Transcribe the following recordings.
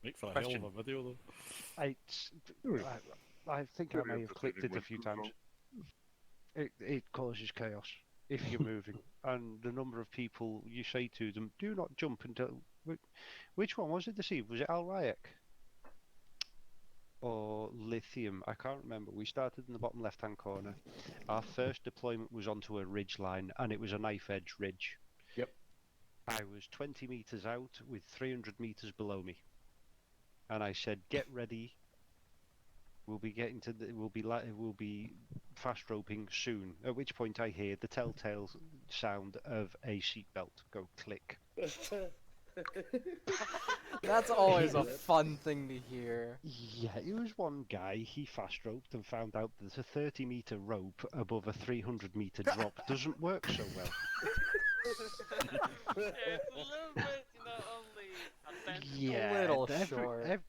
Make for a Question. hell of a video though. I think I may have clicked it a few times. It causes chaos if you're moving, and the number of people you say to them, "Do not jump until." Which one was it? Was it Al Rayek or Lithium? I can't remember. We started in the bottom left-hand corner. Our first deployment was onto a ridge line, and it was a knife-edge ridge. Yep. I was 20 meters out with 300 meters below me, and I said, "Get ready. We'll be fast roping soon." At which point I hear the telltale sound of a seatbelt go click. That's always a fun thing to hear. Yeah, it was one guy. He fast roped and found out that a 30-meter rope above a 300-meter drop doesn't work so well. Yeah, it's a little bit, only a tenth. Yeah, A little short.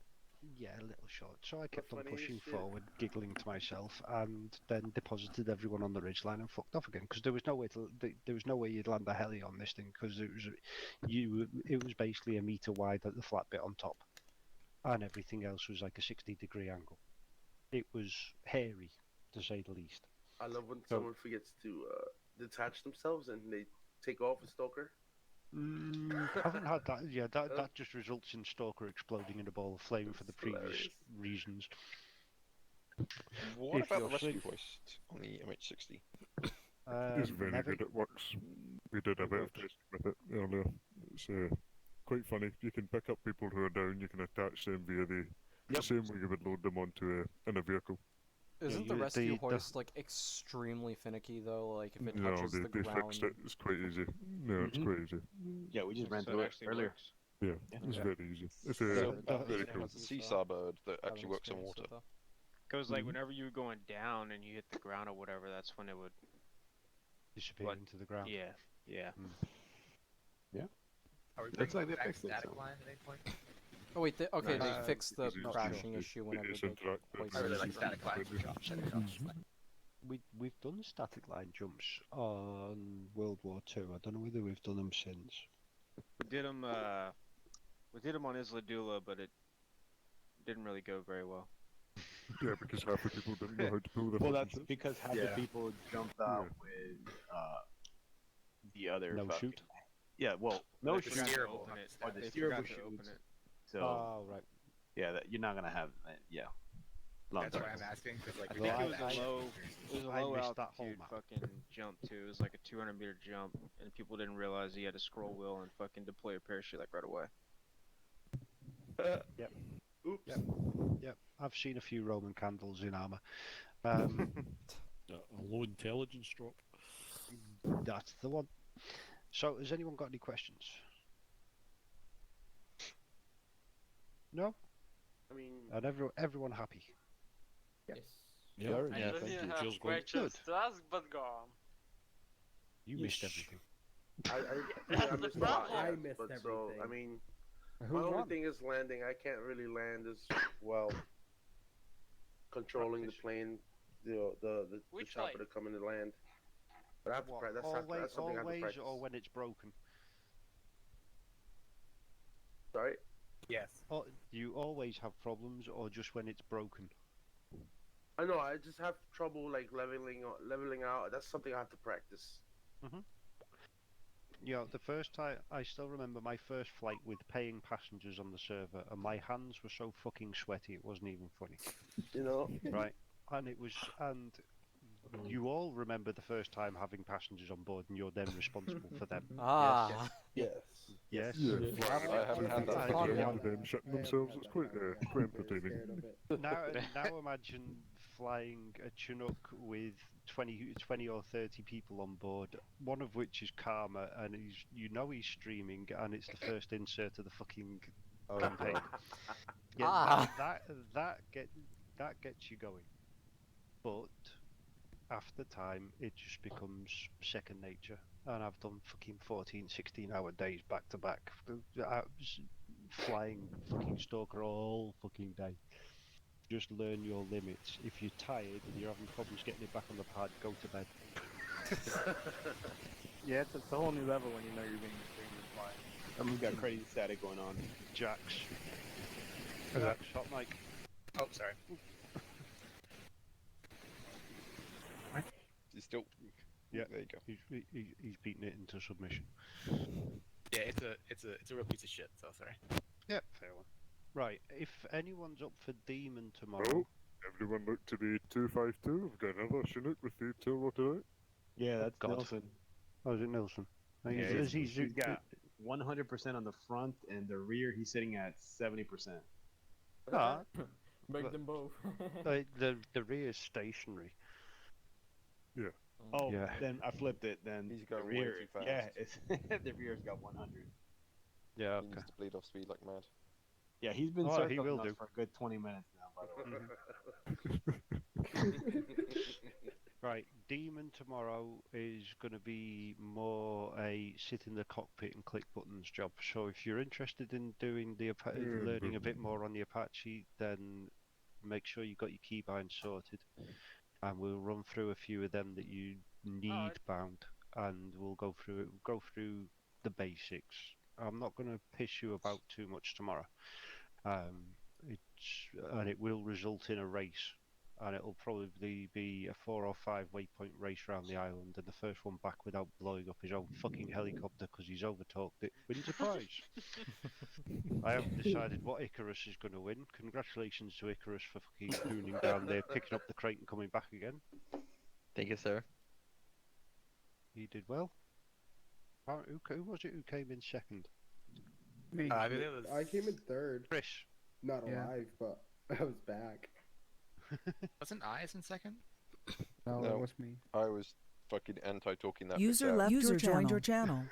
Yeah, a little short. So I kept on pushing forward, giggling to myself, and then deposited everyone on the ridgeline and fucked off again because there was no way you'd land a heli on this thing because it was basically a meter wide at the flat bit on top, and everything else was like a 60-degree angle. It was hairy, to say the least. I love when someone forgets to detach themselves and they take off a stalker. I haven't had that. Yeah, that just results in Stalker exploding in a ball of flame for the previous reasons. What If about the you're rescue sick- hoist on the MH60? It's very never- good. It works. We did a bit of testing with it earlier. It's quite funny. You can pick up people who are down. You can attach them via the same way you would load them onto in a vehicle. Isn't the rescue hoist like extremely finicky though? Like if it touches the they ground. fixed it. It's quite easy. No, it's quite easy. Yeah, we just ran So through it it actually earlier. works. Yeah, it's very easy. It's So, very cool. It's a seesaw bird that actually works on water. Because like whenever you were going down and you hit the ground or whatever, that's when it would. disappear into the ground. Yeah, yeah. Are we Looks like they back fixed it, static so. line at any point? Oh wait, okay, they Uh, fixed the because it's crashing just- issue it whenever is they interactive. place I really it. like static line jumps. We've done static line jumps on World War II. I don't know whether we've done them since. We did them. We did them on Isla Dula, but it didn't really go very well. Yeah, because half the people didn't know how to pull the Well, fucking that's shit. because half the people jumped out with the other No fucking- shoot. Yeah, well, They no forgot shoot. to steerable, open it. or the They steerable forgot to open shoots. it. So Oh right. yeah, you're not gonna have long That's why term. I'm asking, because like I we think got it was that. a low. It was a I low missed that whole altitude map. fucking jump too. It was like a 200-meter jump, and people didn't realize you had to scroll wheel and fucking deploy a parachute like right away. Oops. Yep. I've seen a few Roman candles in armor. A low intelligence drop. That's the one. So, has anyone got any questions? No? I mean, And everyone happy? Yeah, Sure. yeah, Yeah, thank thank you. have Feels good. questions to ask, but go on. You missed everything. I missed a lot. problem. Yeah, I missed but so I everything. mean, Who my only won? thing is landing. I can't really land as well. Controlling the plane, the Which chopper plane? to come in and land. But I have to What, practice. That's something I have to always practice. or when it's broken? Sorry. Yes. Or do you always have problems or just when it's broken? I know. I just have trouble like leveling out. That's something I have to practice. Yeah, the first time, I still remember my first flight with paying passengers on the server, and my hands were so fucking sweaty it wasn't even funny. You know. Right? And you all remember the first time having passengers on board, and you're then responsible for them. Ah, Yes. Yes. Yeah, I haven't had that. I- flying yeah. around them shitting themselves. It's quite entertaining. Now imagine flying a Chinook with 20 or 30 people on board, one of which is Karma, and he's streaming, and it's the first insert of the fucking campaign. Yeah, Ah. that gets you going. But after time, it just becomes second nature. And I've done fucking 14, 16-hour days back to back, flying fucking Stalker all fucking day. Just learn your limits. If you're tired and you're having problems getting it back on the pad, go to bed. Yeah, it's a whole new level when you know you're being extremely flying. And we've got crazy static going on. Jacks. Shot Mike. Oh, sorry. He's still. Yeah. There you go. He's beaten it into submission. Yeah, it's a real piece of shit. So sorry. Yeah, fair one. Right, if anyone's up for Demon tomorrow. Oh, everyone look to be 252. We've got another Chinook with the tail rotted out. Yeah, that's God. Nelson. Oh, is it Nelson? Yeah, he's got 100% on the front, and the rear he's sitting at 70%. Make them both. The rear is stationary. Yeah. Oh, Yeah. then I flipped it. Then He's the going way rear, too fast. yeah, it's the rear's got 100. Yeah, He okay. needs to bleed off speed like mad. Yeah, he's been Oh, he circling will us do. for a good 20 minutes now, by the way. Right, Demon tomorrow is going to be more a sit in the cockpit and click buttons job. So if you're interested in doing the learning a bit more on the Apache, then make sure you got your keybind sorted, and we'll run through a few of them that you need bound, and we'll go through the basics. I'm not going to piss you about too much tomorrow. It will result in a race, and it'll probably be a 4 or 5 waypoint race around the island, and the first one back without blowing up his own fucking helicopter because he's overtalked it wins a prize. I haven't decided what Icarus is going to win. Congratulations to Icarus for fucking hooning down there, picking up the crate and coming back again. Thank you, sir. He did well. Who was it who came in second? Me. I believe it was. I came in third. Chris. Not alive, but I was back. Wasn't Eyes in second? No, No. that was me. I was fucking anti-talking that. User bit out. User joined your channel.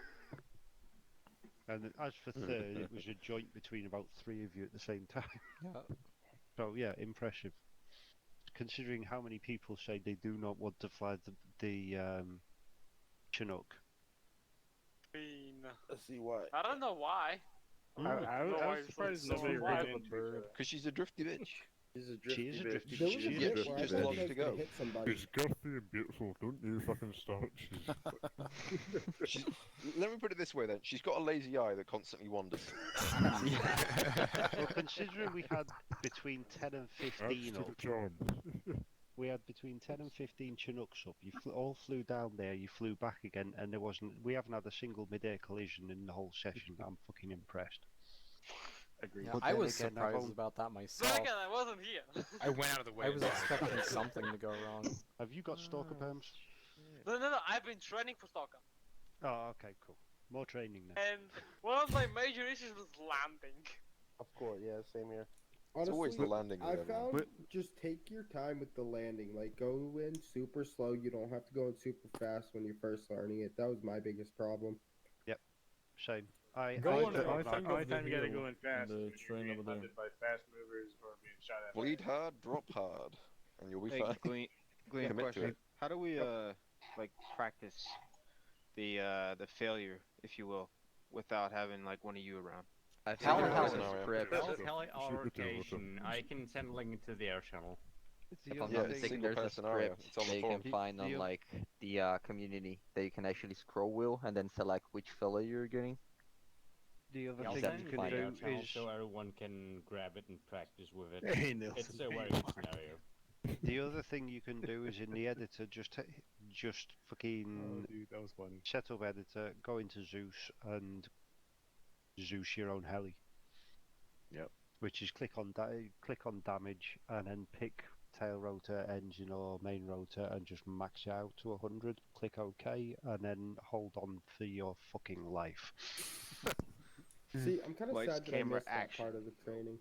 And then as for third, it was a joint between about 3 of you at the same time. Yeah. So yeah, impressive. Considering how many people say they do not want to fly the Chinook. Let's see why. I don't know why. I was surprised nobody ran into her. Because she's a drifty bitch. He's a She is a bitch. drifty There bitch. was She a is bit a where I drifty just thought loves I to was go. gonna hit somebody. She's girthy and beautiful, don't you fucking start. She's, let me put it this way then. She's got a lazy eye that constantly wanders. Well, considering we had between 10 and 15 Adds to up, the charm. we had between 10 and 15 Chinooks up. You all flew down there, you flew back again, and we haven't had a single mid-air collision in the whole session. I'm fucking impressed. Agreed. Yeah, But I then was again, surprised about that myself. I wasn't here. I went out of the way. I was expecting something to go wrong. Have you got stalker perms? No, I've been training for soccer. Oh, okay, cool. More training then. And one of my major issues was landing. Of course, yeah, same here. It's always the Honestly, landing. I with everyone. found just take your time with the landing. Like, go in super slow. You don't have to go in super fast when you're first learning it. That was my biggest problem. Same. I Go thought on, that- only time you gotta go in fast. the when train you're being over there. hunted by fast movers or being shot at. by- Bleed hard, drop hard, and you'll be Hey, fine. Gleam, Commit to question. it. How do we like practice the failure, if you will, without having like one of you around? I think Hell, it hell, was no, a yeah. script. Heli on rotation. I can send link to the air channel. If I'm Yeah, not it's mistaken, single there's a person scenario. script It's on the that you forum. can find on The- like the community that you can actually scroll wheel and then select which filler you're getting. The other I'll thing send you it can by do our channel is so everyone can grab it and practice with it. Hey, It's a very good scenario. the other thing you can do is in the editor just fucking Dude, that was funny. set up editor, go into Zeus and Zeus your own heli. Yep. Which is click on damage and then pick tail rotor, engine or main rotor and just max it out to 100. Click OK and then hold on for your fucking life. See, I'm kind of Lights, sad that I camera, missed that action. part of the training.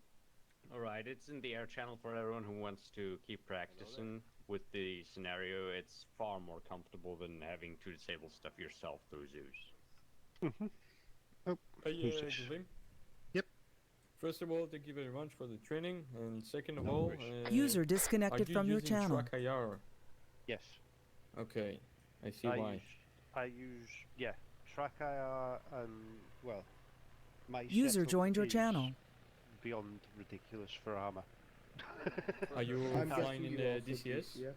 Alright, it's in the air channel for everyone who wants to keep practicing with the scenario. It's far more comfortable than having to disable stuff yourself through Zeus. Who's this? Gleam. Yep. First of all, thank you very much for the training, and second of No all, worries. User are disconnected you from your using channel. Track IR? Yes. Okay, I see I why. use, track IR and well, my User setup joined your is channel. beyond ridiculous for armor. Are you I'm flying guessing in you the also do DCS? CS?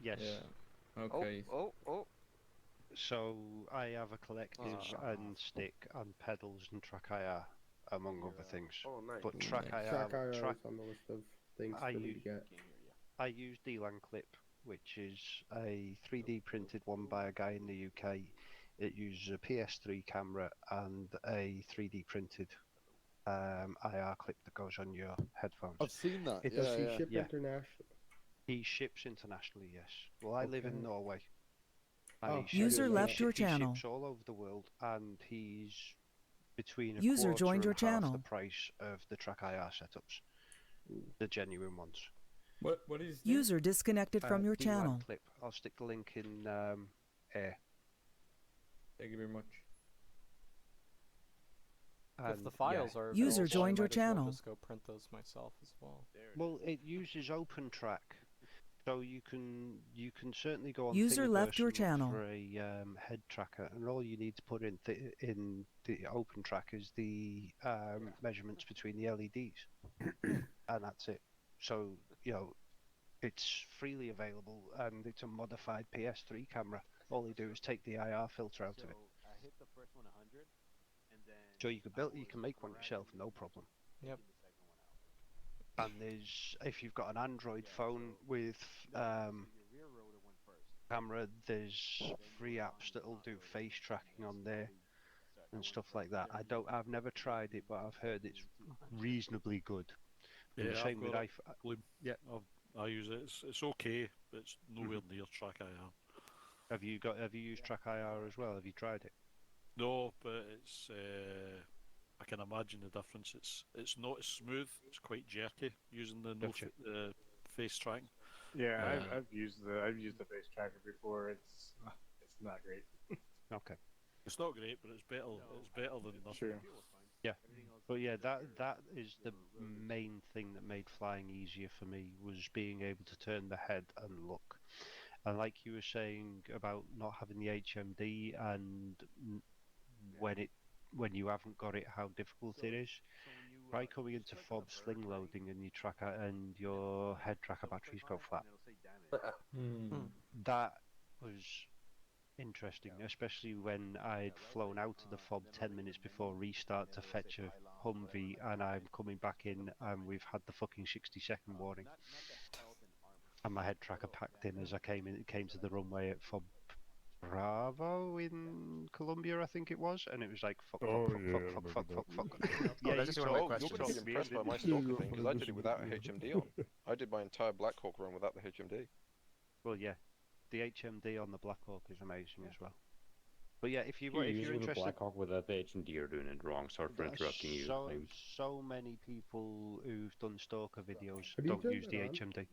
Yes. Yeah. Okay. Oh. So I have a collective and stick and pedals and track IR. among other things. Oh, nice. But track Nice. Track IR, IR track is on the list of things I for me use- to get. I use D-Lan Clip, which is a 3D printed one by a guy in the UK. It uses a PS3 camera and a 3D printed IR clip that goes on your headphones. I've seen that. It Does yeah, he yeah. ship Yeah. internationally? He ships internationally, yes. Well, I live in Okay. Norway. Oh, He User ships- left he your shi- he channel. ships all over the world, and he's between a User quarter joined your and half channel. the price of the Track IR setups, the genuine ones. What is his name? User disconnected from your D-Lan channel. Clip. I'll stick the link in air. Thank you very much. If the And, files yeah, are User available, I joined your might as well channel. just go print those myself as well. Well, it uses OpenTrack, so you can certainly go on. User left your Thingiverse and look channel. for a head tracker, and all you need to put in the OpenTrack is the measurements between the LEDs, and that's it. So it's freely available, and it's a modified PS3 camera. All you do is take the IR filter out of it. I hit the first one 100, and then So you can make one yourself, no problem. Yep. And if you've got an Android phone with camera, there's free apps that'll do face tracking on there and stuff like that. I've never tried it, but I've heard it's reasonably good. And the same with iPhone. Gleam. Yeah, I use it. It's okay, but it's nowhere near Track IR. Have you used Track IR as well? Have you tried it? No, but it's. I can imagine the difference. It's not as smooth. It's quite jerky using the Gotcha. face tracking. Yeah, I've used the face tracker before. It's not great. Okay. It's not great, but it's better. It's better than nothing. True. Yeah, but yeah, that is the main thing that made flying easier for me, was being able to turn the head and look. And like you were saying about not having the HMD, and when you haven't got it, how difficult it is. Try coming into fob sling loading and and your head tracker batteries go flat. That was interesting, especially when I'd flown out of the fob 10 minutes before restart to fetch a Humvee, and I'm coming back in and we've had the fucking 60-second warning. And my head tracker packed in as I came to the runway at fob Bravo in Colombia, I think it was, and it was like fuck. Yeah, that's just one of my questions. You're going to be impressed by my stalker thing, because I did it without a HMD on. I did my entire Black Hawk run without the HMD. Well, yeah, the HMD on the Black Hawk is amazing as well. But yeah, if you're using interested, the Black Hawk without the HMD, you're doing it wrong. Sorry for interrupting you. So many people who've done stalker videos Have you don't turned use the it on? HMD,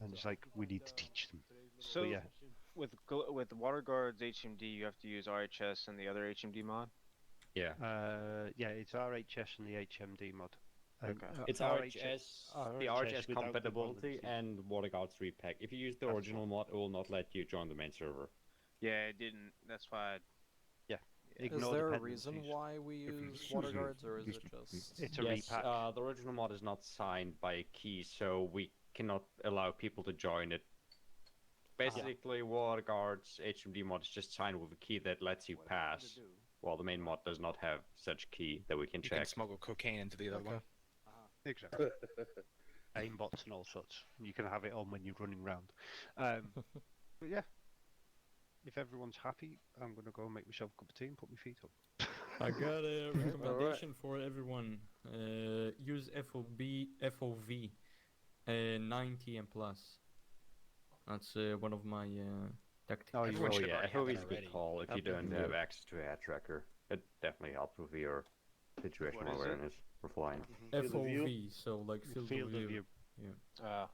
and it's like we need to teach them. So But yeah, with WaterGuard's HMD, you have to use RHS and the other HMD mod. Yeah. yeah, it's RHS and the HMD mod. Okay. It's RHS, the RHS without the compatibility, vulnerability. and WaterGuard's repack. If you use the original mod, it will not let you join the main server. Yeah, it didn't. That's why. Is Ignore there a dependencies. reason why we use it's water usually- guards, or is it it's- just? It's a Yes, repack. the original mod is not signed by a key, so we cannot allow people to join it. Basically, WaterGuard's HMD mod is just signed with a key that lets you pass, while the main mod does not have such key that we can You check. can smuggle cocaine into the other one. Exactly. Aimbots and all sorts. You can have it on when you're running around. But yeah, if everyone's happy, I'm gonna go and make myself a cup of tea and put my feet up. I got a recommendation for everyone. Use FOV 90 and plus. That's one of my tactics. Oh, Everyone should have yeah, already had FOV that is a good already. call if you don't have access to a head tracker. It definitely helps with your situational What is it? awareness for flying. FOV, so like field of view.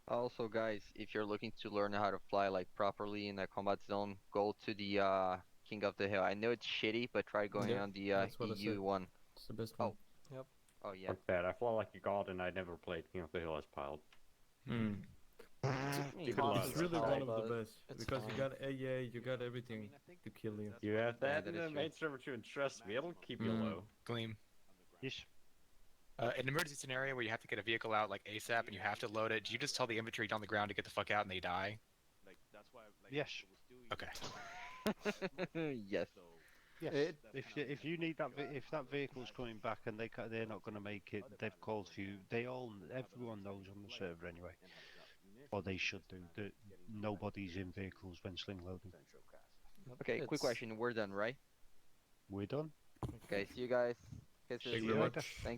Also, guys, if you're looking to learn how to fly like properly in a combat zone, go to the King of the Hill. I know it's shitty, but try going Yeah, on the that's what I EU said. one. It's the best one. Oh yeah. Not bad. I fly like a god, and I never played King of the Hill as pilot. It's really one of the best it's because fine. you got AA, you got everything to kill you. You have that that in is the true. main server too, and trust me, it'll keep you low. Gleam. Yes. An emergency scenario where you have to get a vehicle out like ASAP and you have to load it. Do you just tell the infantry on the ground to get the fuck out and they die? Yes. Okay. Yes. Yes. If you need that if that vehicle's coming back and they're not going to make it, they've called for you. Everyone knows on the server anyway, or they should do that. Nobody's in vehicles when sling loading. Okay, quick question. We're done, right? We're done. Okay, see you guys. Kisses. Thank you very much. Thank you.